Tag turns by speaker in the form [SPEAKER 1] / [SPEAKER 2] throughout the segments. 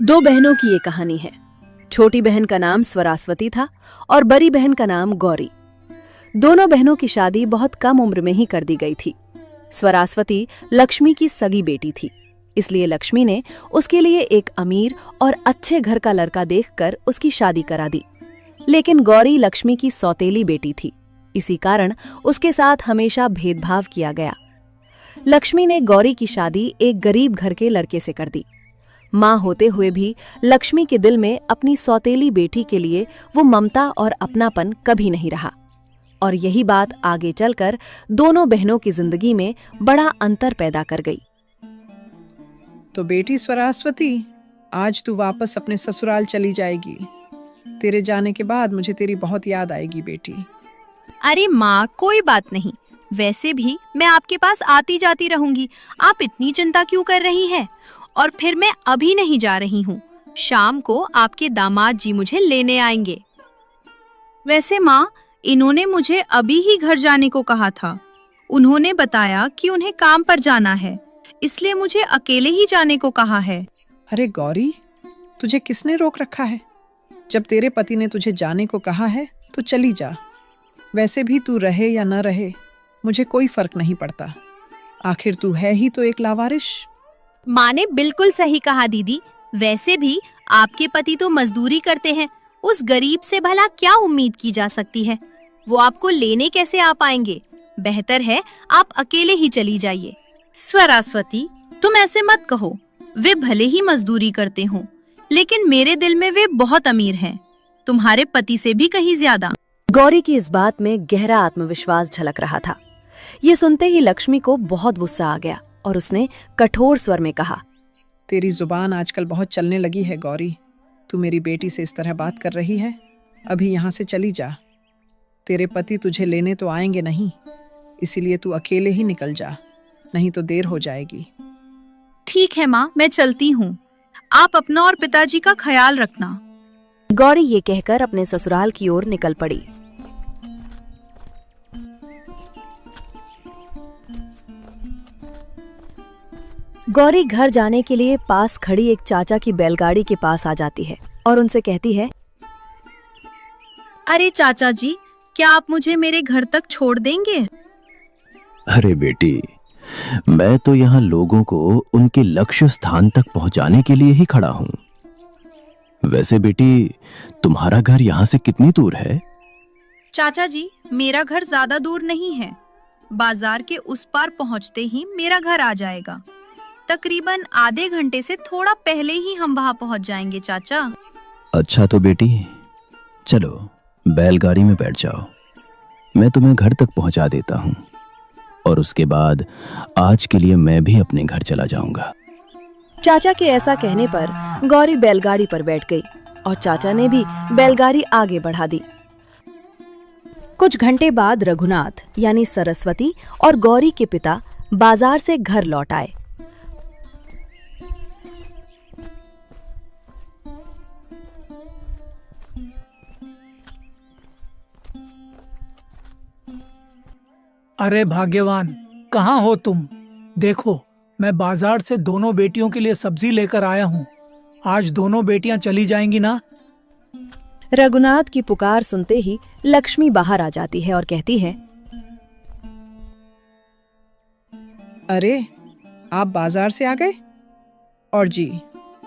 [SPEAKER 1] दो बहनों की ये कहानी है। छोटी बहन का नाम स्वरास्वती था और बड़ी बहन का नाम गौरी। दोनों बहनों की शादी बहुत कम उम्र में ही कर दी गई थी। स्वरास्वती लक्ष्मी की सगी बेटी थी, इसलिए लक्ष्मी ने उसके लिए एक अमीर और अच्छे घर का लड़का देखकर उसकी शादी करा दी। लेकिन गौरी लक्ष्मी की सौतेली बेटी थी, इसी कारण उसके साथ हमेशा भेदभाव किया गया। लक्ष्मी ने गौरी की शादी एक गरीब घर के लड़के से कर दी। मां होते हुए भी लक्ष्मी के दिल में अपनी सौतेली बेटी के लिए वो ममता और अपनापन कभी नहीं रहा, और यही बात आगे चलकर दोनों बहनों की जिंदगी में बड़ा अंतर पैदा कर गई।
[SPEAKER 2] तो बेटी स्वरास्वती, आज तू वापस अपने ससुराल चली जाएगी। तेरे जाने के बाद मुझे तेरी बहुत याद आएगी बेटी।
[SPEAKER 3] अरे माँ, कोई बात नहीं। वैसे भी मैं आपके पास आती जाती रहूंगी, आप इतनी चिंता क्यों कर रही हैं? और फिर मैं अभी नहीं जा रही हूँ, शाम को आपके दामाद जी मुझे लेने आएंगे। वैसे माँ, इन्होंने मुझे अभी ही घर जाने को कहा था। उन्होंने बताया कि उन्हें काम पर जाना है, इसलिए मुझे अकेले ही जाने को कहा है।
[SPEAKER 2] अरे गौरी, तुझे किसने रोक रखा है? जब तेरे पति ने तुझे जाने को कहा है तो चली जा। वैसे भी तू रहे या न रहे, मुझे कोई फर्क नहीं पड़ता। आखिर तू है ही तो एक लावारिश।
[SPEAKER 3] माँ ने बिल्कुल सही कहा दीदी। वैसे भी आपके पति तो मजदूरी करते हैं, उस गरीब से भला क्या उम्मीद की जा सकती है? वो आपको लेने कैसे आ पाएंगे? बेहतर है आप अकेले ही चली जाइए। स्वरास्वती, तुम ऐसे मत कहो। वे भले ही मजदूरी करते हों, लेकिन मेरे दिल में वे बहुत अमीर हैं, तुम्हारे पति से भी कहीं ज्यादा।
[SPEAKER 1] गौरी की इस बात में गहरा आत्मविश्वास झलक रहा था। ये सुनते ही लक्ष्मी को बहुत गुस्सा आ गया और उसने कठोर स्वर में कहा,
[SPEAKER 2] तेरी जुबान आजकल बहुत चलने लगी है गौरी। तू मेरी बेटी से इस तरह बात कर रही है? अभी यहाँ से चली जा। तेरे पति तुझे लेने तो आएंगे नहीं, इसीलिए तू अकेले ही निकल जा, नहीं तो देर हो जाएगी।
[SPEAKER 3] ठीक है माँ, मैं चलती हूँ। आप अपना और पिताजी का ख्याल रखना।
[SPEAKER 1] गौरी ये कहकर अपने ससुराल की ओर निकल पड़ी। गौरी घर जाने के लिए पास खड़ी एक चाचा की बैलगाड़ी के पास आ जाती है और उनसे कहती है,
[SPEAKER 3] अरे चाचा जी, क्या आप मुझे मेरे घर तक छोड़ देंगे?
[SPEAKER 4] अरे बेटी, मैं तो यहाँ लोगों को उनके लक्ष्य स्थान तक पहुंचाने के लिए ही खड़ा हूँ। वैसे बेटी, तुम्हारा घर यहाँ से कितनी दूर है?
[SPEAKER 3] चाचा जी, मेरा घर ज्यादा दूर नहीं है। बाजार के उस पार पहुँचते ही मेरा घर आ जाएगा। तकरीबन आधे घंटे से थोड़ा पहले ही हम वहाँ पहुँच जाएंगे चाचा।
[SPEAKER 4] अच्छा तो बेटी, चलो बैलगाड़ी में बैठ जाओ, मैं तुम्हें घर तक पहुँचा देता हूँ, और उसके बाद आज के लिए मैं भी अपने घर चला जाऊंगा।
[SPEAKER 1] चाचा के ऐसा कहने पर गौरी बैलगाड़ी पर बैठ गई और चाचा ने भी बैलगाड़ी आगे बढ़ा दी। कुछ घंटे बाद रघुनाथ यानी सरस्वती और गौरी के पिता बाजार से घर लौट आए।
[SPEAKER 5] अरे भाग्यवान, कहाँ हो तुम? देखो, मैं बाजार से दोनों बेटियों के लिए सब्जी लेकर आया हूँ। आज दोनों बेटियां चली जाएंगी ना?
[SPEAKER 1] रघुनाथ की पुकार सुनते ही लक्ष्मी बाहर आ जाती है और कहती है,
[SPEAKER 2] अरे, आप बाजार से आ गए? और जी,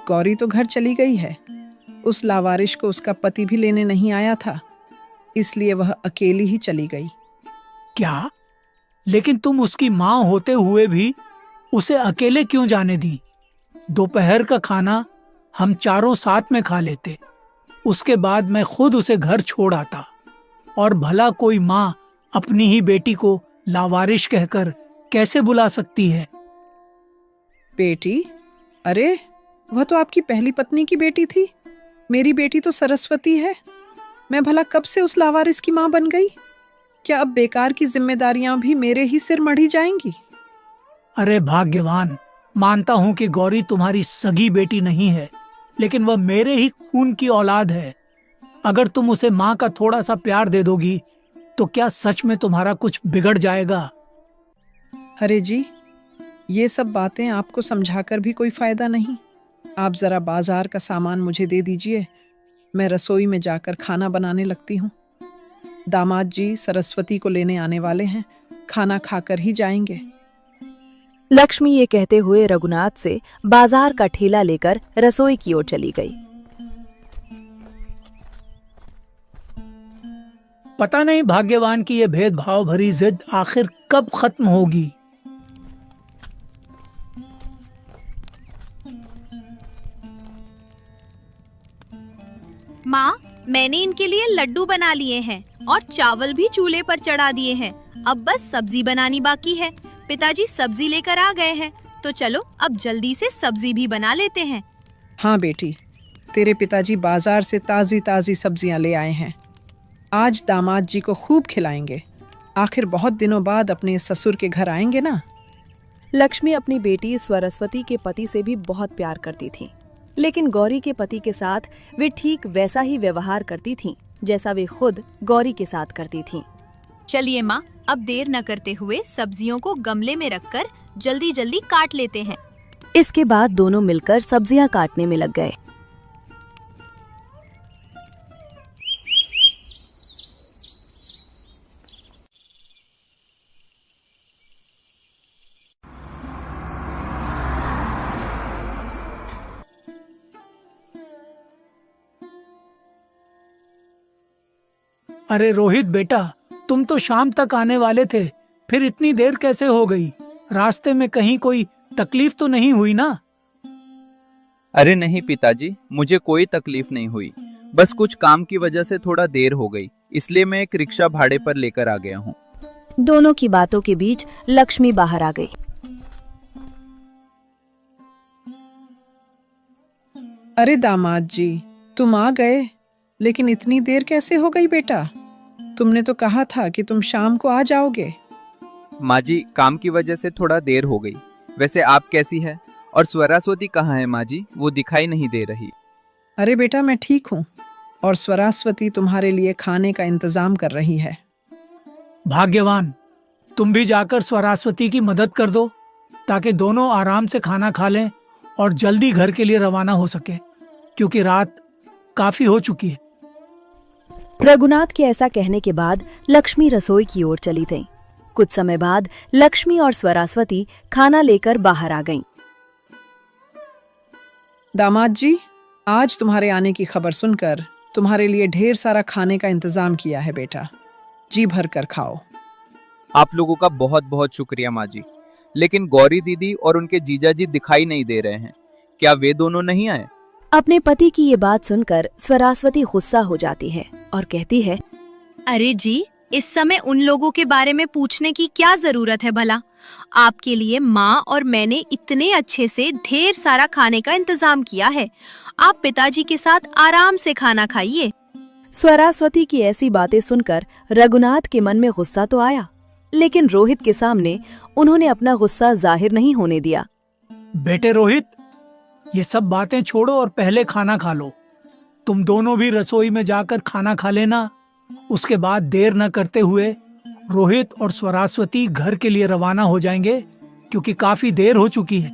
[SPEAKER 2] गौरी तो घर चली गई है। उस लावारिश को उसका पति भी लेने नहीं आया था, इसलिए वह अकेली ही चली गई।
[SPEAKER 5] क्या? लेकिन तुम उसकी माँ होते हुए भी उसे अकेले क्यों जाने दी? दोपहर का खाना हम चारों साथ में खा लेते, उसके बाद मैं खुद उसे घर छोड़ आता। और भला कोई माँ अपनी ही बेटी को लावारिश कहकर कैसे बुला सकती है?
[SPEAKER 2] बेटी? अरे, वह तो आपकी पहली पत्नी की बेटी थी। मेरी बेटी तो सरस्वती है। मैं भला कब से उस लावारिस की माँ बन गई? क्या अब बेकार की जिम्मेदारियां भी मेरे ही सिर मढ़ी जाएंगी?
[SPEAKER 5] अरे भाग्यवान, मानता हूं कि गौरी तुम्हारी सगी बेटी नहीं है, लेकिन वह मेरे ही खून की औलाद है। अगर तुम उसे माँ का थोड़ा सा प्यार दे दोगी तो क्या सच में तुम्हारा कुछ बिगड़ जाएगा?
[SPEAKER 2] अरे जी, ये सब बातें आपको समझाकर भी कोई फायदा नहीं। आप जरा बाजार का सामान मुझे दे दीजिए, मैं रसोई में जाकर खाना बनाने लगती हूँ। दामाद जी सरस्वती को लेने आने वाले हैं, खाना खाकर ही जाएंगे।
[SPEAKER 1] लक्ष्मी ये कहते हुए रघुनाथ से बाजार का ठेला लेकर रसोई की ओर चली गई।
[SPEAKER 5] पता नहीं भाग्यवान की ये भेदभाव भरी जिद आखिर कब खत्म होगी।
[SPEAKER 3] माँ, मैंने इनके लिए लड्डू बना लिए हैं और चावल भी चूल्हे पर चढ़ा दिए हैं। अब बस सब्जी बनानी बाकी है। पिताजी सब्जी लेकर आ गए हैं, तो चलो अब जल्दी से सब्जी भी बना लेते हैं।
[SPEAKER 2] हाँ बेटी, तेरे पिताजी बाजार से ताज़ी ताज़ी सब्जियां ले आए हैं। आज दामाद जी को खूब खिलाएंगे। आखिर बहुत दिनों बाद अपने ससुर के घर आएंगे ना।
[SPEAKER 1] लक्ष्मी अपनी बेटी सरस्वती के पति से भी बहुत प्यार करती थी, लेकिन गौरी के पति के साथ वे ठीक वैसा ही व्यवहार करती थीं जैसा वे खुद गौरी के साथ करती थीं।
[SPEAKER 3] चलिए माँ, अब देर न करते हुए सब्जियों को गमले में रखकर जल्दी जल्दी काट लेते हैं।
[SPEAKER 1] इसके बाद दोनों मिलकर सब्जियां काटने में लग गए।
[SPEAKER 5] अरे रोहित बेटा, तुम तो शाम तक आने वाले थे, फिर इतनी देर कैसे हो गई? रास्ते में कहीं कोई तकलीफ तो नहीं हुई ना?
[SPEAKER 6] अरे नहीं पिताजी, मुझे कोई तकलीफ नहीं हुई। बस कुछ काम की वजह से थोड़ा देर हो गई, इसलिए मैं एक रिक्शा भाड़े पर लेकर आ गया हूँ।
[SPEAKER 1] दोनों की बातों के बीच लक्ष्मी बाहर आ गई।
[SPEAKER 2] अरे दामाद जी, तुम आ गए, लेकिन इतनी देर कैसे हो गई बेटा? तुमने तो कहा था कि तुम शाम को आ जाओगे।
[SPEAKER 6] माँ जी, काम की वजह से थोड़ा देर हो गई। वैसे आप कैसी है? और स्वरास्वती कहाँ है माँ जी? वो दिखाई नहीं दे रही।
[SPEAKER 2] अरे बेटा, मैं ठीक हूँ और स्वरास्वती तुम्हारे लिए खाने का इंतजाम कर रही है।
[SPEAKER 5] भाग्यवान, तुम भी जाकर स्वरास्वती की मदद कर दो ताकि दोनों आराम से खाना खा लें और जल्दी घर के लिए रवाना हो सके, क्योंकि रात काफी हो चुकी है।
[SPEAKER 1] रघुनाथ के ऐसा कहने के बाद लक्ष्मी रसोई की ओर चली गईं। कुछ समय बाद लक्ष्मी और स्वरास्वती खाना लेकर बाहर आ गईं।
[SPEAKER 2] दामाद जी, आज तुम्हारे आने की खबर सुनकर तुम्हारे लिए ढेर सारा खाने का इंतजाम किया है बेटा, जी भर कर खाओ।
[SPEAKER 6] आप लोगों का बहुत बहुत शुक्रिया माँ जी। लेकिन गौरी दीदी और उनके जीजा जी दिखाई नहीं दे रहे हैं। क्या वे दोनों नहीं आए?
[SPEAKER 1] अपने पति की ये बात सुनकर स्वरास्वती गुस्सा हो जाती है और कहती है,
[SPEAKER 3] अरे जी, इस समय उन लोगों के बारे में पूछने की क्या जरूरत है भला? आपके लिए माँ और मैंने इतने अच्छे से ढेर सारा खाने का इंतजाम किया है। आप पिताजी के साथ आराम से खाना खाइए।
[SPEAKER 1] स्वरास्वती की ऐसी बातें सुनकर रघुनाथ के मन में गुस्सा तो आया, लेकिन रोहित के सामने उन्होंने अपना गुस्सा जाहिर नहीं होने दिया।
[SPEAKER 5] बेटे रोहित, ये सब बातें छोड़ो और पहले खाना खा लो। तुम दोनों भी रसोई में जाकर खाना खा लेना। उसके बाद देर न करते हुए रोहित और स्वरास्वती घर के लिए रवाना हो जाएंगे, क्योंकि काफी देर हो चुकी है।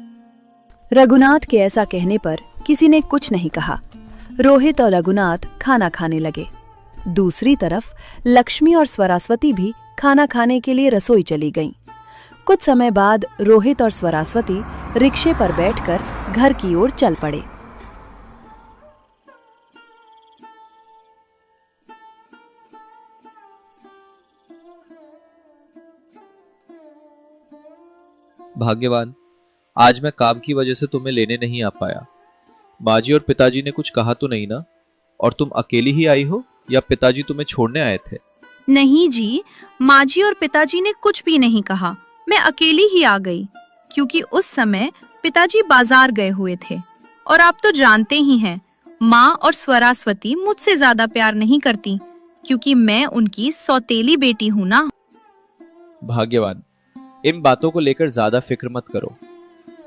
[SPEAKER 1] रघुनाथ के ऐसा कहने पर किसी ने कुछ नहीं कहा। रोहित और रघुनाथ खाना खाने लगे। दूसरी तरफ लक्ष्मी और स्वरास्वती भी खाना खाने के लिए रसोई चली गईं। कुछ समय बाद रोहित और स्वरास्वती रिक्शे पर बैठकर घर की ओर चल पड़े।
[SPEAKER 7] भाग्यवान, आज मैं काम की वजह से तुम्हें लेने नहीं आ पाया। माँ जी और पिताजी ने कुछ कहा तो नहीं ना? और तुम अकेली ही आई हो या पिताजी तुम्हें छोड़ने आए थे?
[SPEAKER 3] नहीं जी, माँ जी और पिताजी ने कुछ भी नहीं कहा। मैं अकेली ही आ गई, क्योंकि उस समय पिताजी बाजार गए हुए थे। और आप तो जानते ही हैं, माँ और स्वरास्वती मुझसे ज्यादा प्यार नहीं करती, क्योंकि मैं उनकी सौतेली बेटी हूँ ना।
[SPEAKER 7] भाग्यवान, इन बातों को लेकर ज्यादा फिक्र मत करो।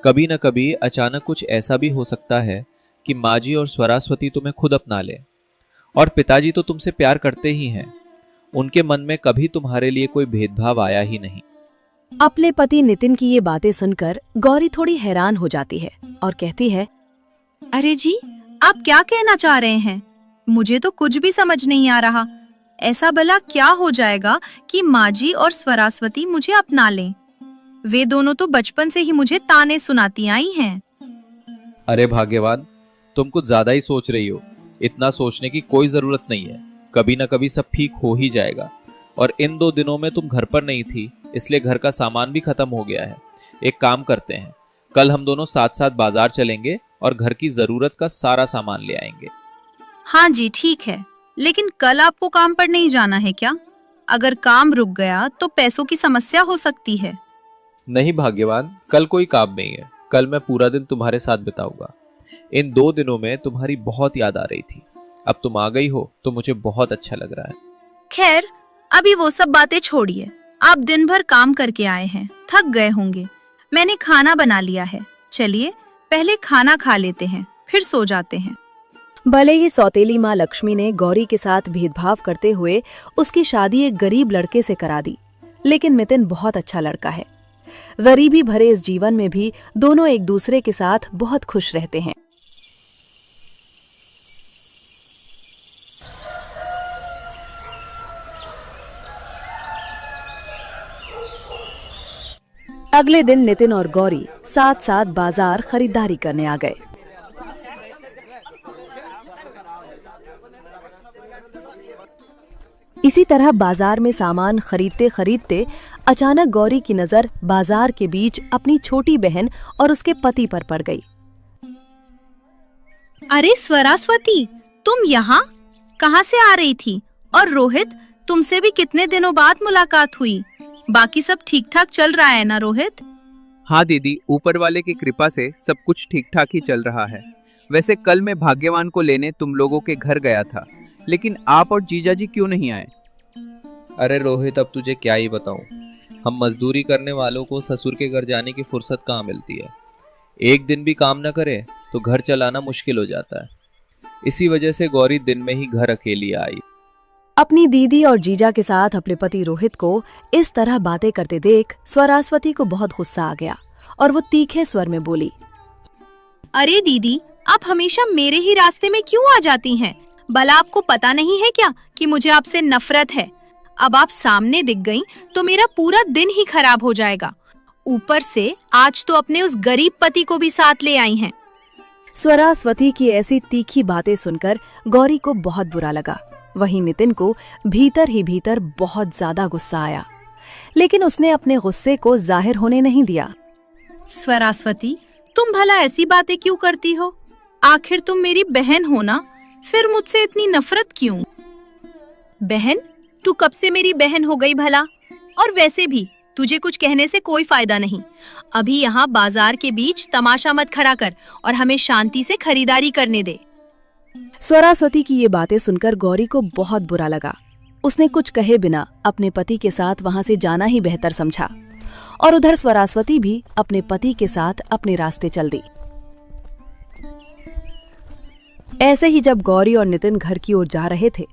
[SPEAKER 7] कभी न कभी अचानक कुछ ऐसा भी हो सकता है कि माँ जी और स्वरास्वती तुम्हें खुद अपना ले। और पिताजी तो तुमसे प्यार करते ही हैं। उनके मन में कभी तुम्हारे लिए कोई भेदभाव आया ही नहीं।
[SPEAKER 1] अपने पति नितिन की ये बातें सुनकर गौरी थोड़ी हैरान हो जाती है और कहती है,
[SPEAKER 3] अरे जी, आप क्या कहना चाह रहे हैं? मुझे तो कुछ भी समझ नहीं आ रहा। ऐसा भला क्या हो जाएगा कि माजी और स्वरास्वती मुझे अपना लें? वे दोनों तो बचपन से ही मुझे ताने सुनाती आई हैं।
[SPEAKER 7] अरे भाग्यवान, तुम कुछ ज्यादा ही सोच रही हो। इतना सोचने की कोई जरूरत नहीं है। कभी ना कभी सब ठीक हो ही जाएगा। और इन 2 दिनों में तुम घर पर नहीं थी, इसलिए घर का सामान भी खत्म हो गया है। एक काम करते हैं, कल हम दोनों साथ साथ बाजार चलेंगे और घर की जरूरत का सारा सामान ले आएंगे।
[SPEAKER 3] हाँ जी, ठीक है, लेकिन कल आपको काम पर नहीं जाना है क्या? अगर काम रुक गया तो पैसों की समस्या हो सकती है।
[SPEAKER 7] नहीं भाग्यवान, कल कोई काम नहीं है। कल मैं पूरा दिन तुम्हारे साथ बिताऊंगा। इन 2 दिनों में तुम्हारी बहुत याद आ रही थी। अब तुम आ गई हो तो मुझे बहुत अच्छा लग रहा है।
[SPEAKER 3] खैर, अभी वो सब बातें छोड़िए। आप दिन भर काम करके आए हैं, थक गए होंगे। मैंने खाना बना लिया है। चलिए पहले खाना खा लेते हैं, फिर सो जाते हैं।
[SPEAKER 1] भले ही सौतेली माँ लक्ष्मी ने गौरी के साथ भेदभाव करते हुए उसकी शादी एक गरीब लड़के से करा दी, लेकिन नितिन बहुत अच्छा लड़का है। गरीबी भरे इस जीवन में भी दोनों एक दूसरे के साथ बहुत खुश रहते हैं। अगले दिन नितिन और गौरी साथ साथ बाजार खरीदारी करने आ गए। इसी तरह बाजार में सामान खरीदते खरीदते अचानक गौरी की नजर बाजार के बीच अपनी छोटी बहन और उसके पति पर पड़ गई।
[SPEAKER 3] अरे स्वरास्वती, तुम यहाँ कहाँ से आ रही थी? और रोहित, तुमसे भी कितने दिनों बाद मुलाकात हुई। बाकी सब ठीक ठाक चल रहा है ना रोहित?
[SPEAKER 6] हाँ दीदी, ऊपर वाले की कृपा से सब कुछ ठीक ठाक ही चल रहा है। वैसे कल मैं भाग्यवान को लेने तुम लोगों के घर गया था, लेकिन आप और जीजाजी क्यों नहीं आए?
[SPEAKER 7] अरे रोहित, अब तुझे क्या ही बताऊं। हम मजदूरी करने वालों को ससुर के घर जाने की फुर्सत कहाँ मिलती है। एक दिन भी काम न करे तो घर चलाना मुश्किल हो जाता है। इसी वजह से गौरी दिन में ही घर अकेली आई।
[SPEAKER 1] अपनी दीदी और जीजा के साथ अपने पति रोहित को इस तरह बातें करते देख स्वरास्वती को बहुत गुस्सा आ गया और वो तीखे स्वर में बोली,
[SPEAKER 3] अरे दीदी, आप हमेशा मेरे ही रास्ते में क्यों आ जाती हैं? भला आपको पता नहीं है क्या कि मुझे आपसे नफरत है? अब आप सामने दिख गईं तो मेरा पूरा दिन ही खराब हो जाएगा। ऊपर से आज तो अपने उस गरीब पति को भी साथ ले आई हैं।
[SPEAKER 1] स्वरास्वती की ऐसी तीखी बातें सुनकर गौरी को बहुत बुरा लगा। वहीं नितिन को भीतर ही भीतर बहुत ज्यादा गुस्सा आया, लेकिन उसने अपने गुस्से को जाहिर होने नहीं दिया।
[SPEAKER 3] स्वरास्वती, तुम भला ऐसी बातें क्यों करती हो? आखिर तुम मेरी बहन हो ना, फिर मुझसे इतनी नफरत क्यों? बहन? तू कब से मेरी बहन हो गई भला? और वैसे भी तुझे कुछ कहने से कोई फायदा नहीं। अभी यहाँ बाजार के बीच तमाशा मत खड़ा कर और हमें शांति से खरीदारी करने दे।
[SPEAKER 1] स्वरास्वती की ये बातें सुनकर गौरी को बहुत बुरा लगा। उसने कुछ कहे बिना अपने पति के साथ वहां से जाना ही बेहतर समझा और उधर स्वरास्वती भी अपने पति के साथ अपने रास्ते चल दी। ऐसे ही जब गौरी और नितिन घर की ओर जा रहे थे,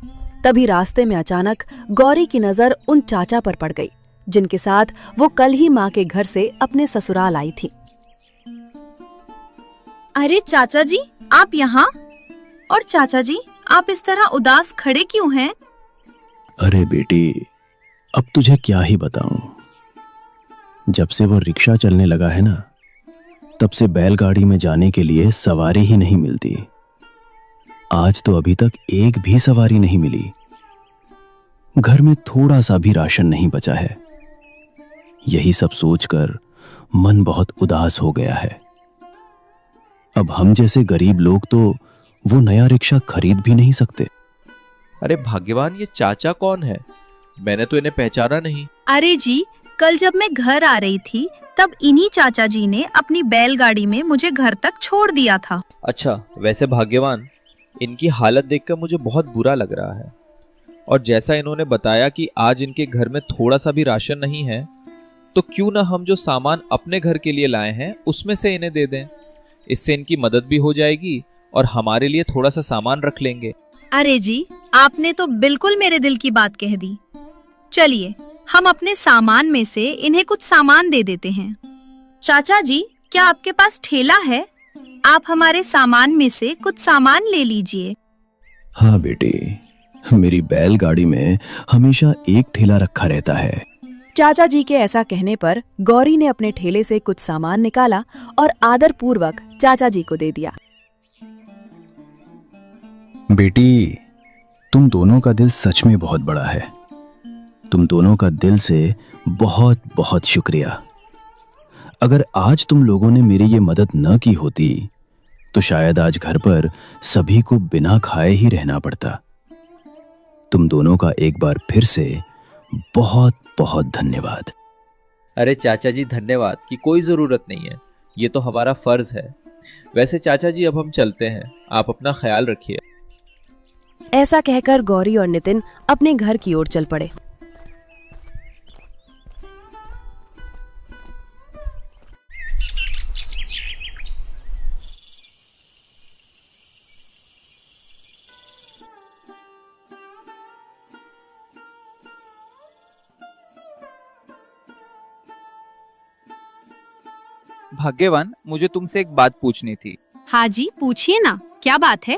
[SPEAKER 1] तभी रास्ते में अचानक गौरी की नजर उन चाचा पर पड़ गई जिनके साथ वो कल ही माँ के घर से अपने ससुराल आई थी।
[SPEAKER 3] अरे चाचा जी, आप यहाँ? और चाचा जी, आप इस तरह उदास खड़े क्यों हैं?
[SPEAKER 4] अरे बेटी, अब तुझे क्या ही बताऊं। जब से वो रिक्शा चलने लगा है ना, तब से बैलगाड़ी में जाने के लिए सवारी ही नहीं मिलती। आज तो अभी तक एक भी सवारी नहीं मिली। घर में थोड़ा सा भी राशन नहीं बचा है। यही सब सोचकर मन बहुत उदास हो गया है। अब हम जैसे गरीब लोग तो वो नया रिक्शा खरीद भी नहीं सकते।
[SPEAKER 7] अरे भाग्यवान, ये चाचा कौन है? मैंने तो इन्हें पहचाना नहीं।
[SPEAKER 3] अरे जी, कल जब मैं घर आ रही थी तब इन्हीं चाचा जी ने अपनी बैलगाड़ी में मुझे घर तक छोड़ दिया था।
[SPEAKER 7] अच्छा, वैसे भाग्यवान, इनकी हालत देखकर मुझे बहुत बुरा लग रहा है। और जैसा इन्होंने बताया कि आज इनके घर में थोड़ा सा भी राशन नहीं है, तो क्यों ना हम जो सामान अपने घर के लिए लाए हैं उसमें से इन्हें दे दें। इससे इनकी मदद भी हो जाएगी और हमारे लिए थोड़ा सा सामान रख लेंगे।
[SPEAKER 3] अरे जी, आपने तो बिल्कुल मेरे दिल की बात कह दी। चलिए, हम अपने सामान में से इन्हें कुछ सामान दे देते हैं। चाचा जी, क्या आपके पास ठेला है? आप हमारे सामान में से कुछ सामान ले लीजिए।
[SPEAKER 4] हाँ बेटी, मेरी बैलगाड़ी में हमेशा एक ठेला रखा रहता है।
[SPEAKER 1] चाचा जी के ऐसा कहने पर गौरी ने अपने ठेले से कुछ सामान निकाला और आदरपूर्वक चाचा जी को दे दिया।
[SPEAKER 4] बेटी, तुम दोनों का दिल सच में बहुत बड़ा है। तुम दोनों का दिल से बहुत बहुत शुक्रिया। अगर आज तुम लोगों ने मेरी ये मदद न की होती तो शायद आज घर पर सभी को बिना खाए ही रहना पड़ता। तुम दोनों का एक बार फिर से बहुत बहुत धन्यवाद।
[SPEAKER 7] अरे चाचा जी धन्यवाद की कोई जरूरत नहीं है, ये तो हमारा फर्ज है। वैसे चाचा जी अब हम चलते हैं, आप अपना ख्याल रखिए।
[SPEAKER 1] ऐसा कहकर गौरी और नितिन अपने घर की ओर चल पड़े।
[SPEAKER 6] भाग्यवान, मुझे तुमसे एक बात पूछनी थी।
[SPEAKER 3] हाँ जी, पूछिए ना, क्या बात है?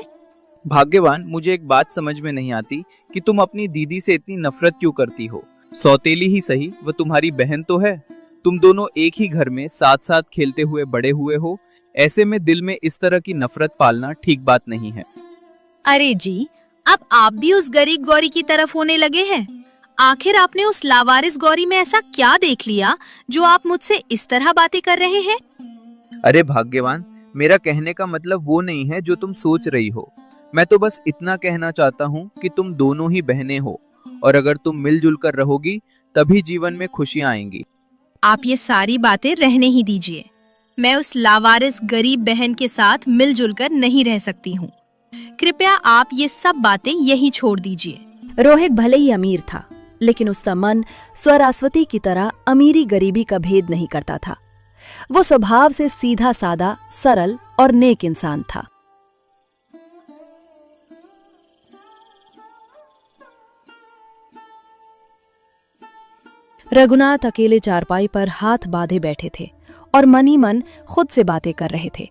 [SPEAKER 6] भाग्यवान, मुझे एक बात समझ में नहीं आती कि तुम अपनी दीदी से इतनी नफरत क्यों करती हो। सौतेली ही सही, वह तुम्हारी बहन तो है। तुम दोनों एक ही घर में साथ साथ खेलते हुए बड़े हुए हो। ऐसे में दिल में इस तरह की नफरत पालना ठीक बात नहीं है।
[SPEAKER 3] अरे जी, अब आप भी उस गरीब गौरी की तरफ होने लगे हैं। आखिर आपने उस लावारिस गौरी में ऐसा क्या देख लिया जो आप मुझसे इस तरह बातें कर रहे हैं?
[SPEAKER 6] अरे भाग्यवान, मेरा कहने का मतलब वो नहीं है जो तुम सोच रही हो। मैं तो बस इतना कहना चाहता हूँ कि तुम दोनों ही बहनें हो और अगर तुम मिलजुल कर रहोगी तभी जीवन में खुशियाँ आएंगी।
[SPEAKER 3] आप ये सारी बातें रहने ही दीजिए। मैं उस लावारिस गरीब बहन के साथ मिलजुल कर नहीं रह सकती हूँ। कृपया आप ये सब बातें यहीं छोड़ दीजिए।
[SPEAKER 1] रोहित भले ही अमीर था, लेकिन उसका मन स्वरास्वती की तरह अमीरी गरीबी का भेद नहीं करता था। वो स्वभाव से सीधा सादा, सरल और नेक इंसान था। रघुनाथ अकेले चारपाई पर हाथ बांधे बैठे थे और मन ही मन खुद से बातें कर रहे थे।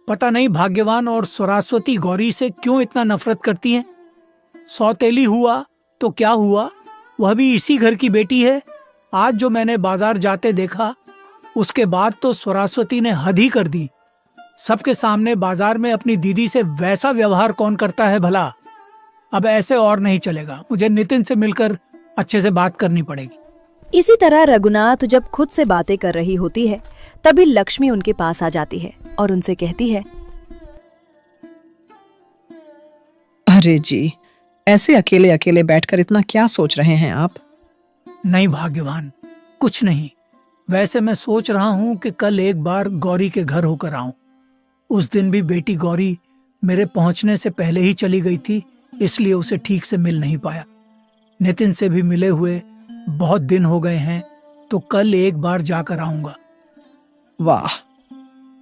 [SPEAKER 5] पता नहीं भाग्यवान और स्वरास्वती गौरी से क्यों इतना नफरत करती हैं। सौतेली हुआ तो क्या हुआ, वह भी इसी घर की बेटी है। आज जो मैंने बाजार जाते देखा, उसके बाद तो स्वरास्वती ने हद ही कर दी। सबके सामने बाजार में अपनी दीदी से वैसा व्यवहार कौन करता है भला। अब ऐसे और नहीं चलेगा, मुझे नितिन से मिलकर अच्छे से बात करनी पड़ेगी।
[SPEAKER 1] इसी तरह रघुनाथ जब खुद से बातें कर रही होती है, तभी लक्ष्मी उनके पास आ जाती है और उनसे कहती है,
[SPEAKER 2] अरे जी, ऐसे अकेले अकेले बैठकर इतना क्या सोच रहे हैं आप?
[SPEAKER 5] नहीं भाग्यवान, कुछ नहीं। वैसे मैं सोच रहा हूँ कि कल एक बार गौरी के घर होकर आऊं। उस दिन भी बेटी गौरी मेरे पहुंचने से पहले ही चली गई थी, इसलिए उसे ठीक से मिल नहीं पाया। नितिन से भी मिले हुए बहुत दिन हो गए हैं, तो कल एक बार जाकर आऊंगा।
[SPEAKER 2] वाह,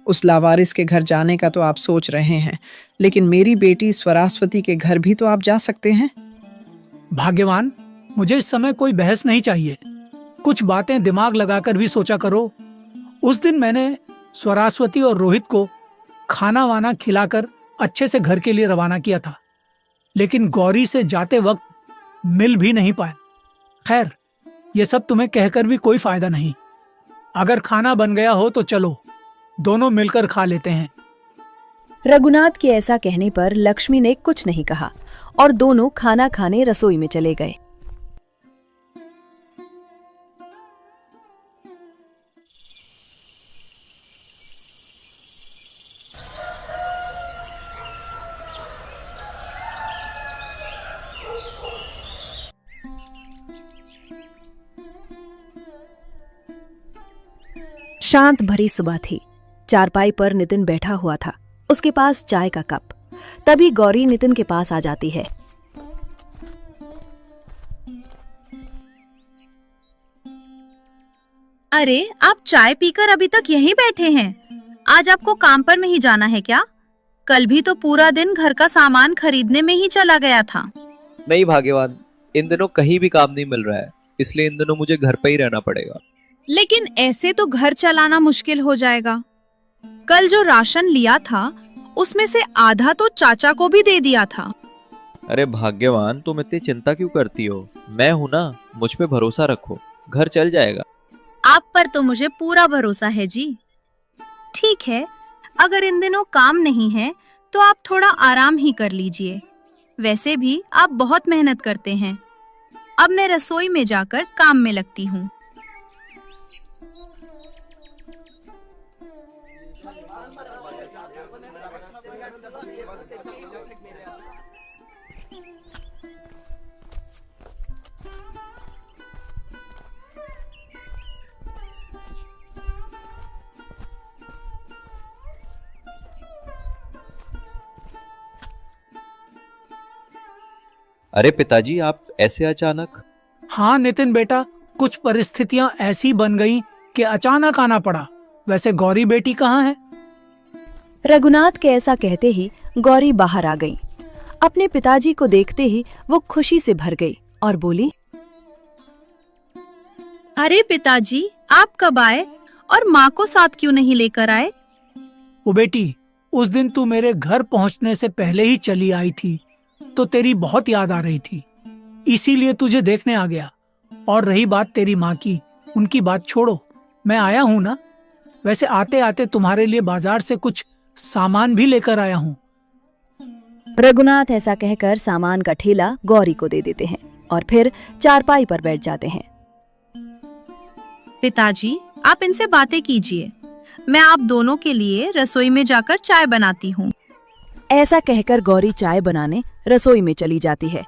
[SPEAKER 2] उस लावारिस के घर जाने का तो आप सोच रहे हैं, लेकिन मेरी बेटी स्वरास्वती के घर भी तो आप जा सकते हैं।
[SPEAKER 5] भाग्यवान, मुझे इस समय कोई बहस नहीं चाहिए। कुछ बातें दिमाग लगाकर भी सोचा करो। उस दिन मैंने स्वरास्वती और रोहित को खाना वाना खिलाकर अच्छे से घर के लिए रवाना किया था, लेकिन गौरी से जाते वक्त मिल भी नहीं पाया। खैर, ये सब तुम्हें कहकर भी कोई फायदा नहीं। अगर खाना बन गया हो तो चलो दोनों मिलकर खा लेते हैं।
[SPEAKER 1] रघुनाथ के ऐसा कहने पर लक्ष्मी ने कुछ नहीं कहा और दोनों खाना खाने रसोई में चले गए। शांत भरी सुबह थी। चारपाई पर नितिन बैठा हुआ था, उसके पास चाय का कप। तभी गौरी नितिन के पास आ जाती है।
[SPEAKER 3] अरे, आप चाय पीकर अभी तक यहीं बैठे हैं? आज आपको काम पर नहीं जाना है क्या? कल भी तो पूरा दिन घर का सामान खरीदने में ही चला गया था।
[SPEAKER 7] नहीं भाग्यवान, इन दिनों कहीं भी काम नहीं मिल रहा है, इसलिए इन दिनों मुझे घर पे ही रहना पड़ेगा।
[SPEAKER 3] लेकिन ऐसे तो घर चलाना मुश्किल हो जाएगा। कल जो राशन लिया था उसमें से आधा तो चाचा को भी दे दिया था।
[SPEAKER 7] अरे भाग्यवान, तुम इतनी चिंता क्यों करती हो? मैं हूं ना, मुझ पे भरोसा रखो, घर चल जाएगा।
[SPEAKER 3] आप पर तो मुझे पूरा भरोसा है जी। ठीक है, अगर इन दिनों काम नहीं है तो आप थोड़ा आराम ही कर लीजिए। वैसे भी आप बहुत मेहनत करते हैं। अब मैं रसोई में जाकर काम में लगती हूँ।
[SPEAKER 7] अरे पिताजी, आप ऐसे अचानक?
[SPEAKER 5] हाँ नितिन बेटा, कुछ परिस्थितियां ऐसी बन गईं कि अचानक आना पड़ा। वैसे गौरी बेटी कहाँ है?
[SPEAKER 1] रघुनाथ के ऐसा कहते ही गौरी बाहर आ गई। अपने पिताजी को देखते ही वो खुशी से भर गई और बोली,
[SPEAKER 3] अरे पिताजी, आप कब आए और माँ को साथ क्यों नहीं लेकर आए?
[SPEAKER 5] वो बेटी, उस दिन तू मेरे घर पहुंचने से पहले ही चली आई थी तो तेरी बहुत याद आ रही थी, इसीलिए तुझे देखने आ गया। और रही बात तेरी माँ की, उनकी बात छोड़ो, मैं आया हूं ना। वैसे आते आते तुम्हारे लिए बाजार से कुछ सामान भी लेकर आया हूं।
[SPEAKER 1] रघुनाथ ऐसा कहकर सामान का ठेला गौरी को दे देते हैं और फिर चारपाई पर बैठ जाते हैं।
[SPEAKER 3] पिताजी, आप इनसे बातें कीजिए, मैं आप दोनों के लिए रसोई में जाकर चाय बनाती हूँ।
[SPEAKER 1] ऐसा कहकर गौरी चाय बनाने रसोई में चली जाती है।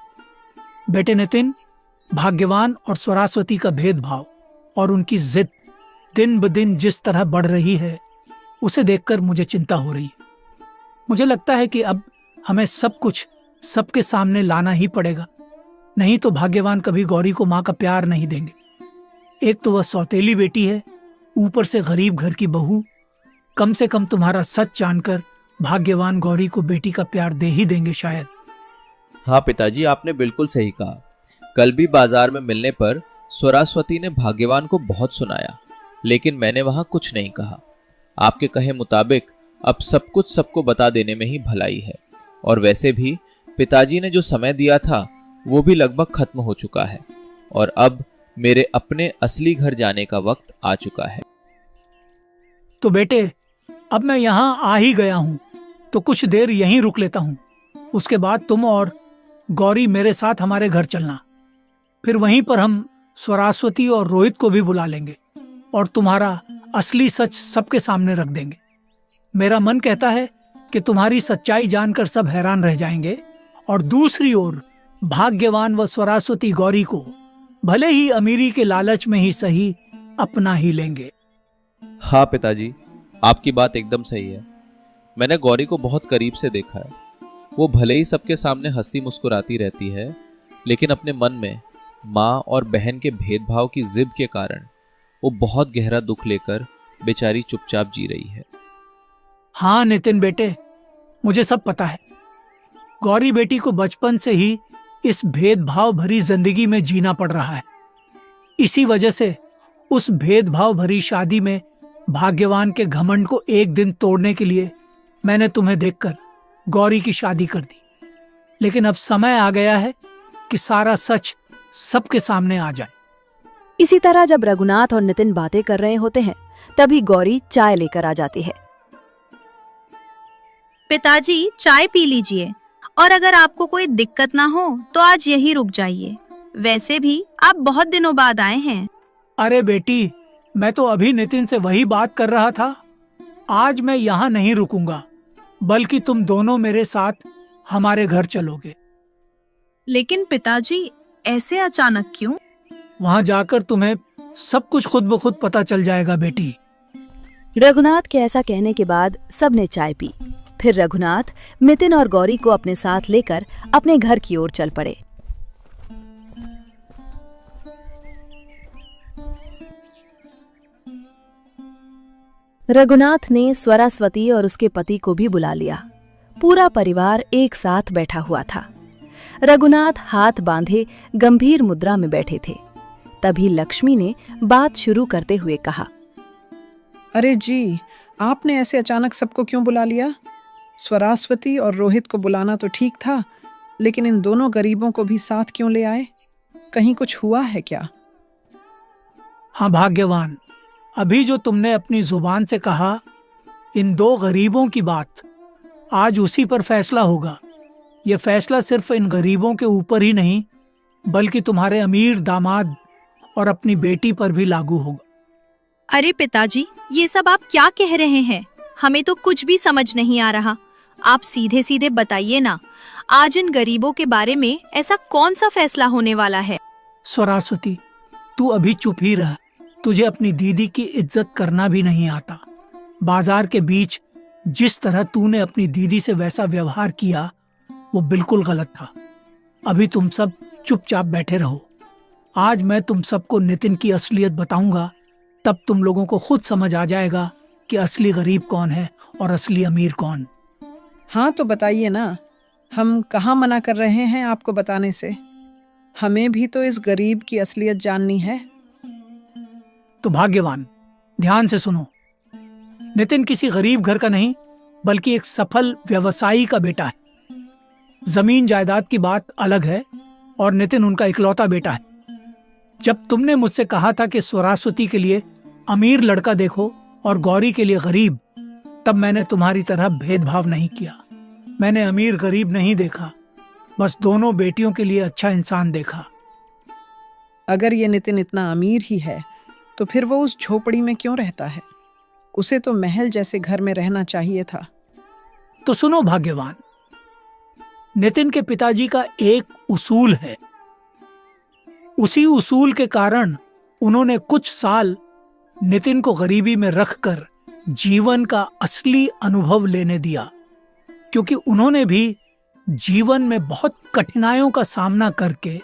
[SPEAKER 5] बेटे नितिन, भाग्यवान और स्वरास्वती का भेदभाव और उनकी जिद दिन ब दिन जिस तरह बढ़ रही है, उसे देखकर मुझे चिंता हो रही है। मुझे लगता है कि अब हमें सब कुछ सबके सामने लाना ही पड़ेगा, नहीं तो भाग्यवान कभी गौरी को माँ का प्यार नहीं देंगे। एक तो वह सौतेली बेटी है, ऊपर से गरीब घर की बहू। कम से कम तुम्हारा सच जानकर भाग्यवान गौरी को बेटी का प्यार दे ही देंगे शायद।
[SPEAKER 7] हाँ पिताजी, आपने बिल्कुल सही कहा। कल भी बाजार में मिलने पर स्वरास्वती ने भाग्यवान को बहुत सुनाया, लेकिन मैंने वहां कुछ नहीं कहा। आपके कहे मुताबिक अब सब कुछ सबको बता देने में ही भलाई है। और वैसे भी पिताजी ने जो समय दिया था वो भी लगभग खत्म हो चुका है और अब मेरे अपने असली घर जाने का वक्त आ चुका है।
[SPEAKER 5] तो बेटे, अब मैं यहाँ आ ही गया हूँ तो कुछ देर यहीं रुक लेता हूँ। उसके बाद तुम और गौरी मेरे साथ हमारे घर चलना। फिर वहीं पर हम स्वरास्वती और रोहित को भी बुला लेंगे और तुम्हारा असली सच सबके सामने रख देंगे। मेरा मन कहता है कि तुम्हारी सच्चाई जानकर सब हैरान रह जाएंगे और दूसरी ओर भाग्यवान व स्वरास्वती गौरी को भले ही अमीरी के लालच में ही सही अपना ही लेंगे।
[SPEAKER 7] हाँ पिताजी, आपकी बात एकदम सही है। मैंने गौरी को बहुत करीब से देखा है। वो भले ही सबके सामने हंसती मुस्कुराती रहती है, लेकिन अपने मन में माँ और बहन के भेदभाव की जिद के कारण वो बहुत गहरा दुख लेकर बेचारी चुपचाप जी रही है।
[SPEAKER 5] हाँ नितिन बेटे, मुझे सब पता है। गौरी बेटी को बचपन से ही इस भेदभाव भरी जिंदगी में जीना पड़ रहा है। इसी वजह से उस भेदभाव भरी शादी में भाग्यवान के घमंड को एक दिन तोड़ने के लिए मैंने तुम्हें देखकर गौरी की शादी कर दी। लेकिन अब समय आ गया है कि सारा सच सबके सामने आ जाए।
[SPEAKER 1] इसी तरह जब रघुनाथ और नितिन बातें कर रहे होते हैं, तभी गौरी चाय लेकर आ जाती है।
[SPEAKER 3] पिताजी, चाय पी लीजिए और अगर आपको कोई दिक्कत ना हो तो आज यहीं रुक जाइए। वैसे भी आप बहुत दिनों बाद आए हैं।
[SPEAKER 5] अरे बेटी, मैं तो अभी नितिन से वही बात कर रहा था। आज मैं यहाँ नहीं रुकूंगा, बल्कि तुम दोनों मेरे साथ हमारे घर चलोगे।
[SPEAKER 3] लेकिन पिताजी, ऐसे अचानक क्यों?
[SPEAKER 5] वहां जाकर तुम्हें सब कुछ खुद ब खुद पता चल जाएगा बेटी।
[SPEAKER 1] रघुनाथ के ऐसा कहने के बाद सबने चाय पी। फिर रघुनाथ नितिन और गौरी को अपने साथ लेकर अपने घर की ओर चल पड़े। रघुनाथ ने स्वरास्वती और उसके पति को भी बुला लिया। पूरा परिवार एक साथ बैठा हुआ था। रघुनाथ हाथ बांधे गंभीर मुद्रा में बैठे थे। तभी लक्ष्मी ने बात शुरू करते हुए कहा,
[SPEAKER 2] अरे जी, आपने ऐसे अचानक सबको क्यों बुला लिया? स्वरास्वती और रोहित को बुलाना तो ठीक था, लेकिन इन दोनों गरीबों को भी साथ क्यों ले आए? कहीं कुछ हुआ है क्या?
[SPEAKER 5] हाँ भाग्यवान, अभी जो तुमने अपनी जुबान से कहा, इन दो गरीबों की बात, आज उसी पर फैसला होगा। यह फैसला सिर्फ इन गरीबों के ऊपर ही नहीं, बल्कि तुम्हारे अमीर दामाद और अपनी बेटी पर भी लागू होगा।
[SPEAKER 3] अरे पिताजी, ये सब आप क्या कह रहे हैं? हमें तो कुछ भी समझ नहीं आ रहा। आप सीधे सीधे बताइए ना, आज इन गरीबों के बारे में ऐसा कौन सा फैसला होने वाला है?
[SPEAKER 5] स्वरास्वती, तू अभी चुप ही रह। तुझे अपनी दीदी की इज्जत करना भी नहीं आता। बाजार के बीच जिस तरह तूने अपनी दीदी से वैसा व्यवहार किया, वो बिल्कुल गलत था। अभी तुम सब चुपचाप बैठे रहो। आज मैं तुम सबको नितिन की असलियत बताऊंगा, तब तुम लोगों को खुद समझ आ जाएगा कि असली गरीब कौन है और असली अमीर कौन।
[SPEAKER 2] हाँ तो बताइए ना, हम कहाँ मना कर रहे हैं आपको बताने से? हमें भी तो इस गरीब की असलियत जाननी है।
[SPEAKER 5] तो भाग्यवान, ध्यान से सुनो। नितिन किसी गरीब घर का नहीं, बल्कि एक सफल व्यवसायी का बेटा है। जमीन जायदाद की बात अलग है, और नितिन उनका इकलौता बेटा है। जब तुमने मुझसे कहा था कि स्वरास्वती के लिए अमीर लड़का देखो और गौरी के लिए गरीब, तब मैंने तुम्हारी तरह भेदभाव नहीं किया। मैंने अमीर गरीब नहीं देखा, बस दोनों बेटियों के लिए अच्छा इंसान देखा।
[SPEAKER 2] अगर ये नितिन इतना अमीर ही है, तो फिर वो उस झोपड़ी में क्यों रहता है? उसे तो महल जैसे घर में रहना चाहिए था।
[SPEAKER 5] तो सुनो भाग्यवान, नितिन के पिताजी का एक उसूल है। उसी उसूल के कारण उन्होंने कुछ साल नितिन को गरीबी में रखकर जीवन का असली अनुभव लेने दिया, क्योंकि उन्होंने भी जीवन में बहुत कठिनाइयों का सामना करके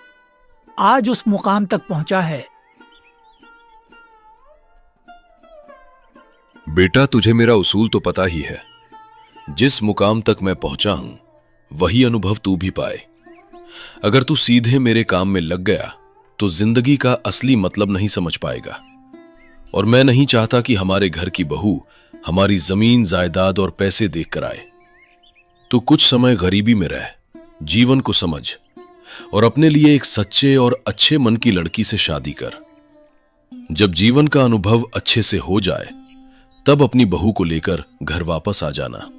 [SPEAKER 5] आज उस मुकाम तक पहुंचा है।
[SPEAKER 8] बेटा, तुझे मेरा उसूल तो पता ही है। जिस मुकाम तक मैं पहुंचा हूं, वही अनुभव तू भी पाए। अगर तू सीधे मेरे काम में लग गया तो जिंदगी का असली मतलब नहीं समझ पाएगा। और मैं नहीं चाहता कि हमारे घर की बहू हमारी जमीन जायदाद और पैसे देखकर आए। तू कुछ समय गरीबी में रह, जीवन को समझ, और अपने लिए एक सच्चे और अच्छे मन की लड़की से शादी कर। जब जीवन का अनुभव अच्छे से हो जाए, तब अपनी बहू को लेकर घर वापस आ जाना।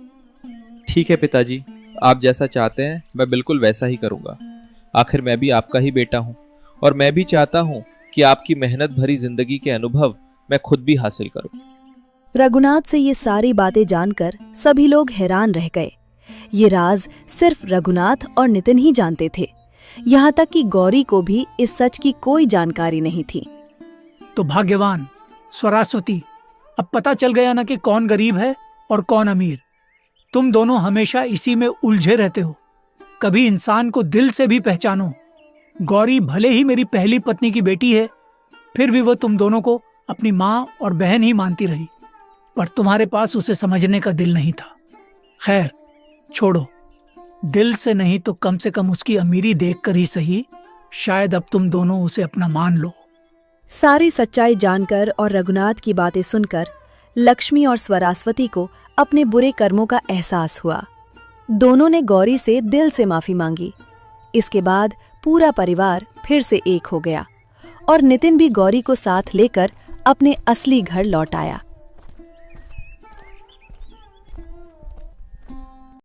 [SPEAKER 7] ठीक है पिताजी, आप जैसा चाहते हैं मैं बिल्कुल वैसा ही करूंगा। आखिर मैं भी आपका ही बेटा हूं, और मैं भी चाहता हूं कि आपकी मेहनत भरी जिंदगी के अनुभव मैं खुद भी हासिल करूं।
[SPEAKER 1] रघुनाथ से ये सारी बातें जानकर सभी लोग हैरान रह गए। ये राज सिर्फ रघुनाथ और नितिन ही जानते थे। यहाँ तक कि गौरी को भी इस सच की कोई जानकारी नहीं थी।
[SPEAKER 5] तो भाग्यवान, स्वरास्वती, अब पता चल गया ना कि कौन गरीब है और कौन अमीर। तुम दोनों हमेशा इसी में उलझे रहते हो। कभी इंसान को दिल से भी पहचानो। गौरी भले ही मेरी पहली पत्नी की बेटी है, फिर भी वो तुम दोनों को अपनी माँ और बहन ही मानती रही, पर तुम्हारे पास उसे समझने का दिल नहीं था। खैर छोड़ो, दिल से नहीं तो कम से कम उसकी अमीरी देखकर ही सही, शायद अब तुम दोनों उसे अपना मान लो।
[SPEAKER 1] सारी सच्चाई जानकर और रघुनाथ की बातें सुनकर लक्ष्मी और स्वरास्वती को अपने बुरे कर्मों का एहसास हुआ। दोनों ने गौरी से दिल से माफी मांगी। इसके बाद पूरा परिवार फिर से एक हो गया और नितिन भी गौरी को साथ लेकर अपने असली घर लौट आया।